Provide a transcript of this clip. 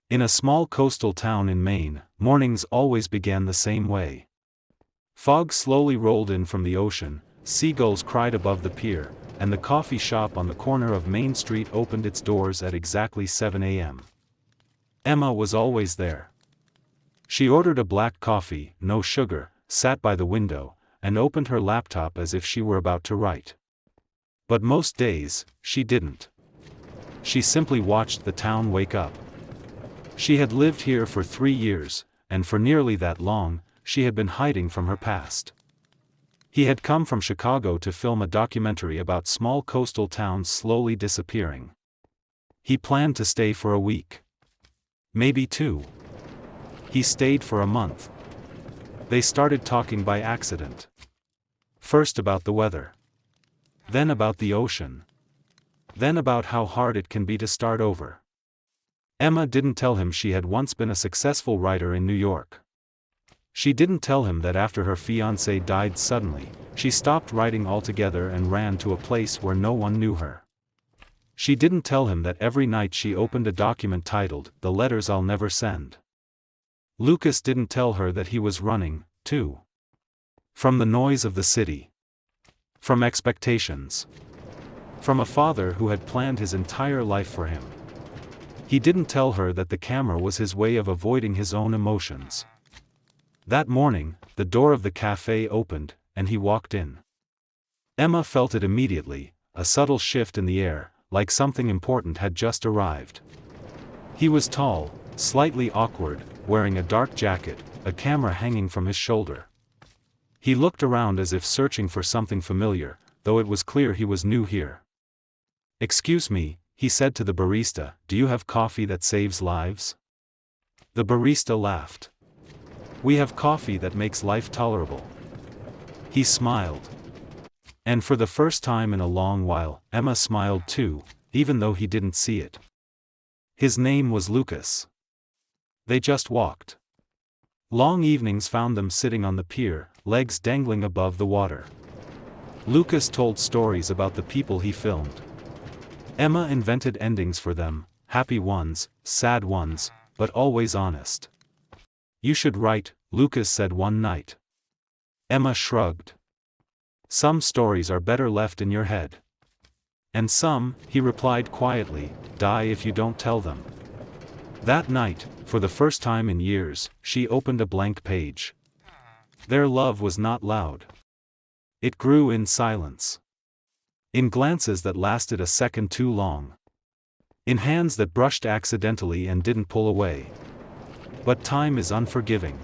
In a small coastal town in Maine, mornings always began the same way. Fog slowly rolled in from the ocean, seagulls cried above the pier, and the coffee shop on the corner of Main Street opened its doors at exactly 7 a.m. Emma was always there. She ordered a black coffee, no sugar, sat by the window, and opened her laptop as if she were about to write. But most days, she didn't. She simply watched the town wake up. She had lived here for 3 years, and for nearly that long, she had been hiding from her past. He had come from Chicago to film a documentary about small coastal towns slowly disappearing. He planned to stay for a week. Maybe 2. He stayed for a month. They started talking by accident. First about the weather. Then about the ocean. Then about how hard it can be to start over. Emma didn't tell him she had once been a successful writer in New York. She didn't tell him that after her fiancé died suddenly, she stopped writing altogether and ran to a place where no one knew her. She didn't tell him that every night she opened a document titled, "The Letters I'll Never Send." Lucas didn't tell her that he was running, too. From the noise of the city. From expectations. From a father who had planned his entire life for him. He didn't tell her that the camera was his way of avoiding his own emotions. That morning, the door of the cafe opened, and he walked in. Emma felt it immediately, a subtle shift in the air, like something important had just arrived. He was tall, slightly awkward, wearing a dark jacket, a camera hanging from his shoulder. He looked around as if searching for something familiar, though it was clear he was new here. "Excuse me," he said to the barista, "do you have coffee that saves lives?" The barista laughed. "We have coffee that makes life tolerable." He smiled. And for the first time in a long while, Emma smiled too, even though he didn't see it. His name was Lucas. They just walked. Long evenings found them sitting on the pier, legs dangling above the water. Lucas told stories about the people he filmed. Emma invented endings for them, happy ones, sad ones, but always honest. "You should write," Lucas said one night. Emma shrugged. "Some stories are better left in your head." "And some," he replied quietly, "die if you don't tell them." That night, for the first time in years, she opened a blank page. Their love was not loud. It grew in silence. In glances that lasted a second too long. In hands that brushed accidentally and didn't pull away. But time is unforgiving.